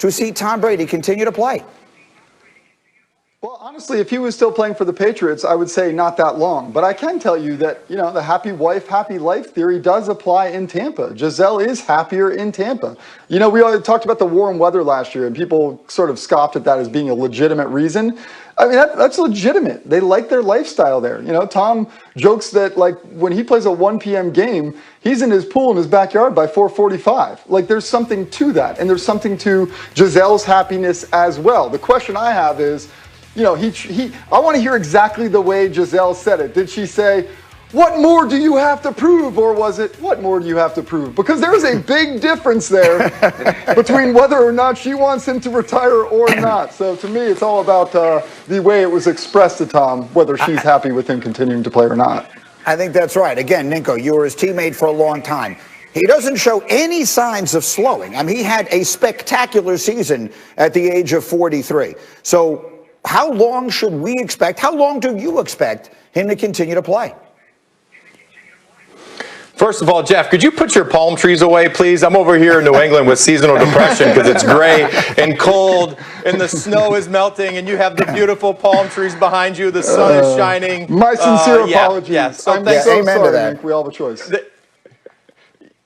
to see Tom Brady continue to play? Well, honestly, if he was still playing for the Patriots, I would say not that long. But I can tell you that, the happy wife, happy life theory does apply in Tampa. Giselle is happier in Tampa. We all talked about the warm weather last year, and people sort of scoffed at that as being a legitimate reason. I mean, that's legitimate. They like their lifestyle there. Tom jokes that, like, when he plays a 1 p.m. game, he's in his pool in his backyard by 4:45. Like, there's something to that, and there's something to Giselle's happiness as well. The question I have is, I want to hear exactly the way Giselle said it. Did she say, "What more do you have to prove?" Or was it, "What more do you have to prove?" Because there is a big difference there between whether or not she wants him to retire or not. So to me, it's all about the way it was expressed to Tom, whether she's happy with him continuing to play or not. I think that's right. Again, Ninko, you were his teammate for a long time. He doesn't show any signs of slowing. I mean, he had a spectacular season at the age of 43. So how long should we expect? How long do you expect him to continue to play? First of all, Jeff, could you put your palm trees away, please? I'm over here in New England with seasonal depression because it's gray and cold and the snow is melting and you have the beautiful palm trees behind you. The sun is shining. My sincere apologies. Yeah, so I'm so sorry, Nick. We all have a choice.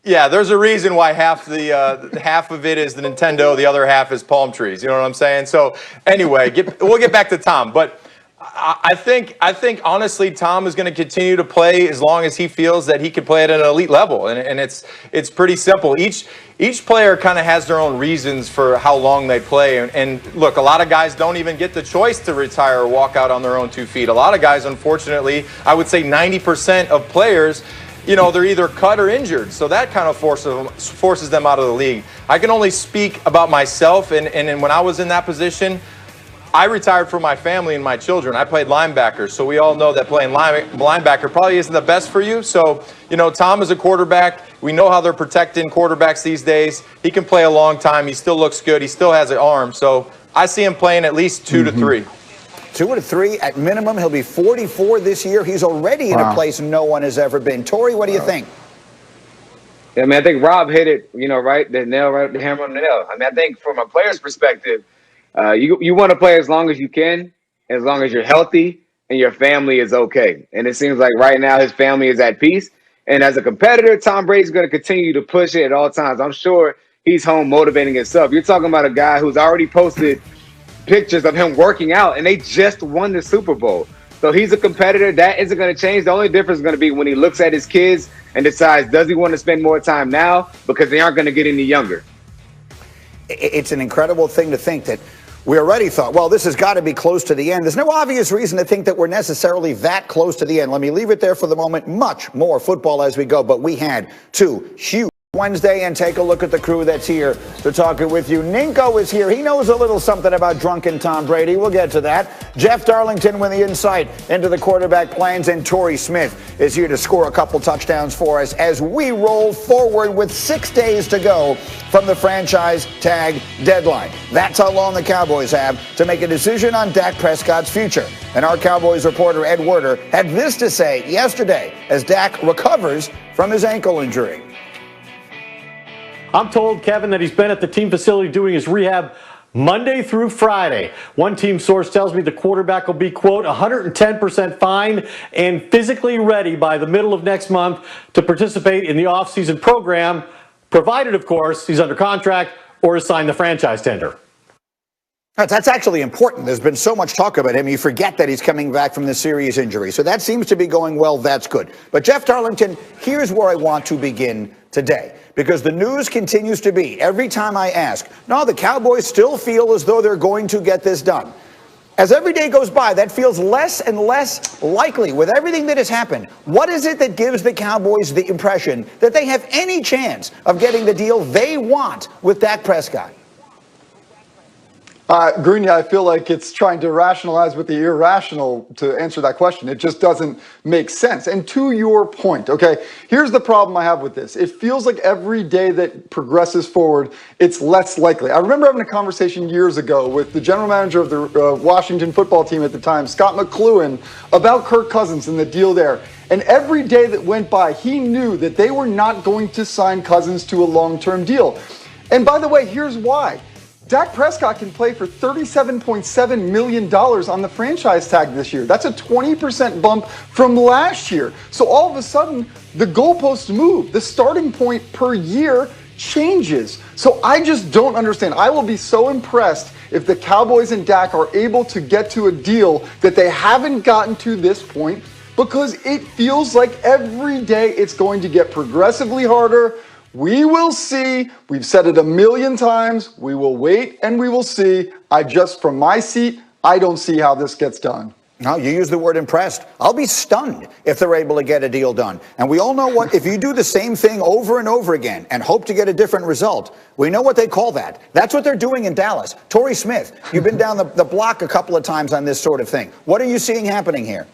Yeah, there's a reason why half of it is the Nintendo, the other half is palm trees. You know what I'm saying? So anyway, we'll get back to Tom. But I think honestly, Tom is going to continue to play as long as he feels that he can play at an elite level, and it's pretty simple. Each player kind of has their own reasons for how long they play, and look, a lot of guys don't even get the choice to retire or walk out on their own 2 feet. A lot of guys, unfortunately, I would say 90% of players, they're either cut or injured. So that kind of forces them out of the league. I can only speak about myself. And when I was in that position, I retired for my family and my children. I played linebacker. So we all know that playing linebacker probably isn't the best for you. So, Tom is a quarterback. We know how they're protecting quarterbacks these days. He can play a long time. He still looks good. He still has an arm. So I see him playing at least 2 to 3. 2 to 3 at minimum. He'll be 44 this year. He's already in a place no one has ever been. Tori, what do you think? Yeah, I think Rob hit it, right, the hammer on the nail. I think from a player's perspective, you want to play as long as you can, as long as you're healthy and your family is okay. And it seems like right now his family is at peace. And as a competitor, Tom Brady's going to continue to push it at all times. I'm sure he's home motivating himself. You're talking about a guy who's already posted pictures of him working out, and they just won the Super Bowl. So he's a competitor. That isn't going to change. The only difference is going to be when he looks at his kids and decides, does he want to spend more time now because they aren't going to get any younger. It's an incredible thing to think that we already thought, well, this has got to be close to the end. There's no obvious reason to think that we're necessarily that close to the end. Let me leave it there for the moment. Much more football as we go, but we had 2 huge Wednesday, and take a look at the crew that's here to talk it with you. Ninko is here. He knows a little something about drunken Tom Brady. We'll get to that. Jeff Darlington with the insight into the quarterback plans, and Torrey Smith is here to score a couple touchdowns for us as we roll forward with 6 days to go from the franchise tag deadline. That's how long the Cowboys have to make a decision on Dak Prescott's future. And our Cowboys reporter, Ed Werder, had this to say yesterday as Dak recovers from his ankle injury. I'm told, Kevin, that he's been at the team facility doing his rehab Monday through Friday. One team source tells me the quarterback will be, quote, 110% fine and physically ready by the middle of next month to participate in the offseason program, provided, of course, he's under contract or has signed the franchise tender. That's actually important. There's been so much talk about him. You forget that he's coming back from this serious injury. So that seems to be going well. That's good. But Jeff Darlington, here's where I want to begin today. Because the news continues to be, every time I ask, no, the Cowboys still feel as though they're going to get this done. As every day goes by, that feels less and less likely with everything that has happened. What is it that gives the Cowboys the impression that they have any chance of getting the deal they want with Dak Prescott? Greeny, I feel like it's trying to rationalize with the irrational to answer that question. It just doesn't make sense. And to your point, okay, here's the problem I have with this. It feels like every day that progresses forward, it's less likely. I remember having a conversation years ago with the general manager of the Washington football team at the time, Scott McCloughan, about Kirk Cousins and the deal there. And every day that went by, he knew that they were not going to sign Cousins to a long-term deal. And by the way, here's why. Dak Prescott can play for $37.7 million on the franchise tag this year. That's a 20% bump from last year. So all of a sudden, the goalposts move. The starting point per year changes. So I just don't understand. I will be so impressed if the Cowboys and Dak are able to get to a deal that they haven't gotten to this point, because it feels like every day it's going to get progressively harder. We will see. We've said it a million times. We will wait and we will see. From my seat, I don't see how this gets done. No, you use the word impressed. I'll be stunned if they're able to get a deal done. And we all know what, if you do the same thing over and over again and hope to get a different result, we know what they call that. That's what they're doing in Dallas. Torrey Smith, you've been down the block a couple of times on this sort of thing. What are you seeing happening here?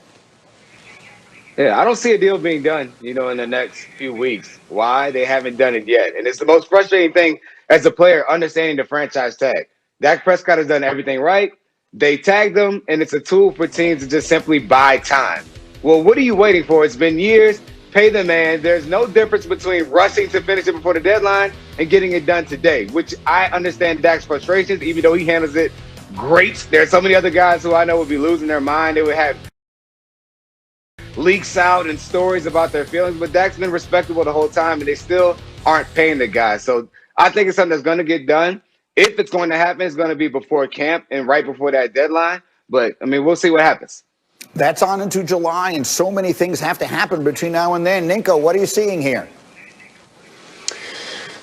Yeah, I don't see a deal being done, in the next few weeks. Why? They haven't done it yet. And it's the most frustrating thing as a player, understanding the franchise tag. Dak Prescott has done everything right. They tagged him, and it's a tool for teams to just simply buy time. Well, what are you waiting for? It's been years. Pay the man. There's no difference between rushing to finish it before the deadline and getting it done today, which I understand Dak's frustrations, even though he handles it great. There are so many other guys who I know would be losing their mind. They would have leaks out and stories about their feelings, but Dak's been respectable the whole time, and they still aren't paying the guy. So I think it's something that's going to get done. If it's going to happen, it's going to be before camp and right before that deadline. But, we'll see what happens. That's on into July, and so many things have to happen between now and then. Ninko, what are you seeing here?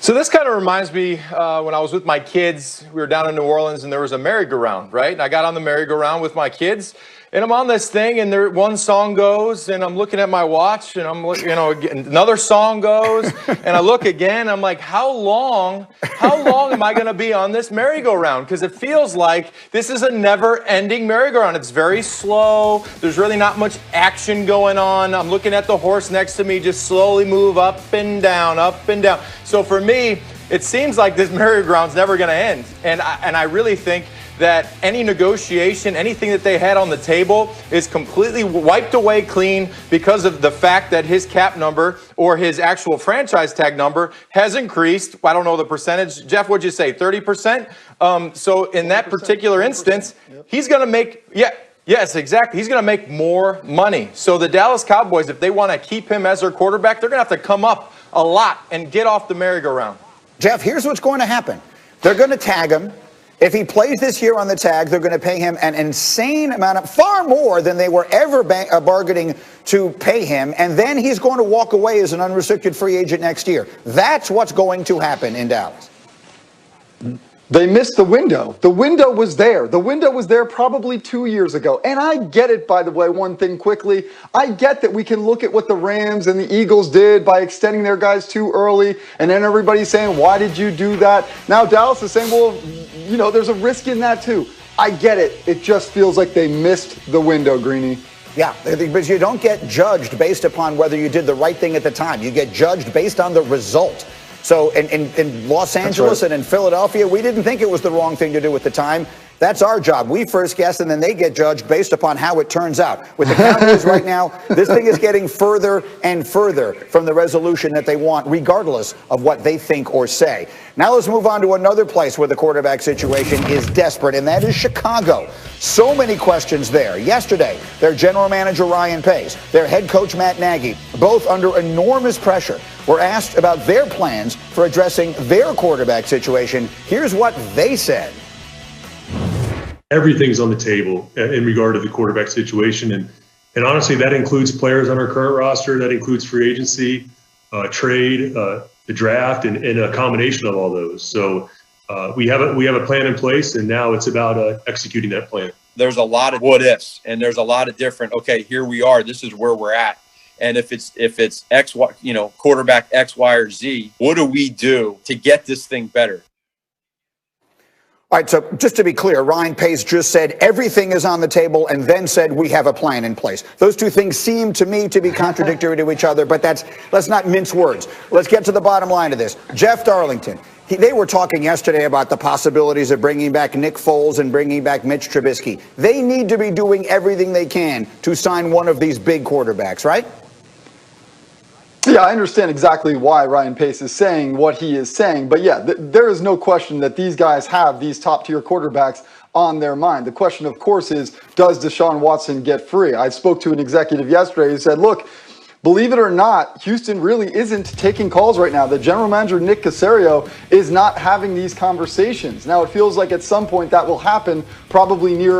So this kind of reminds me when I was with my kids. We were down in New Orleans, and there was a merry-go-round, right? And I got on the merry-go-round with my kids. And I'm on this thing, and one song goes, and I'm looking at my watch, and I'm looking, another song goes, and I look again. I'm like, how long am I going to be on this merry-go-round? Because it feels like this is a never-ending merry-go-round. It's very slow. There's really not much action going on. I'm looking at the horse next to me just slowly move up and down, up and down. So for me, it seems like this merry-go-round's never going to end, and I really think that any negotiation, anything that they had on the table is completely wiped away clean because of the fact that his cap number or his actual franchise tag number has increased. I don't know the percentage. Jeff, what'd you say, 30%? So in that particular instance, he's going to make, yes, exactly. He's going to make more money. So the Dallas Cowboys, if they want to keep him as their quarterback, they're going to have to come up a lot and get off the merry-go-round. Jeff, here's what's going to happen. They're going to tag him. If he plays this year on the tag, they're going to pay him an insane amount of, far more than they were ever bargaining to pay him. And then he's going to walk away as an unrestricted free agent next year. That's what's going to happen in Dallas. They missed the window. The window was there. The window was there probably 2 years ago. And I get it, by the way, one thing quickly. I get that we can look at what the Rams and the Eagles did by extending their guys too early. And then everybody's saying, why did you do that? Now Dallas is saying, well, there's a risk in that too. I get it. It just feels like they missed the window, Greeny. Yeah, because you don't get judged based upon whether you did the right thing at the time. You get judged based on the result. So in Los Angeles and in Philadelphia, we didn't think it was the wrong thing to do at the time. That's our job. We first guess, and then they get judged based upon how it turns out. With the Cowboys right now, this thing is getting further and further from the resolution that they want, regardless of what they think or say. Now let's move on to another place where the quarterback situation is desperate, and that is Chicago. So many questions there. Yesterday, their general manager, Ryan Pace, their head coach, Matt Nagy, both under enormous pressure, were asked about their plans for addressing their quarterback situation. Here's what they said. Everything's on the table in regard to the quarterback situation. And honestly, that includes players on our current roster. That includes free agency, trade, the draft, and a combination of all those. So we have a plan in place, and now it's about executing that plan. There's a lot of what ifs, and there's a lot of different, okay, here we are, this is where we're at. And if it's X, Y, quarterback X, Y, or Z, what do we do to get this thing better? All right, so just to be clear, Ryan Pace just said everything is on the table and then said we have a plan in place. Those two things seem to me to be contradictory to each other, but let's not mince words. Let's get to the bottom line of this. Jeff Darlington, they were talking yesterday about the possibilities of bringing back Nick Foles and bringing back Mitch Trubisky. They need to be doing everything they can to sign one of these big quarterbacks, right? So yeah, I understand exactly why Ryan Pace is saying what he is saying, but yeah, there is no question that these guys have these top-tier quarterbacks on their mind. The question, of course, is does Deshaun Watson get free? I spoke to an executive yesterday who said, look, believe it or not, Houston really isn't taking calls right now. The general manager, Nick Caserio, is not having these conversations. Now, it feels like at some point that will happen, probably nearer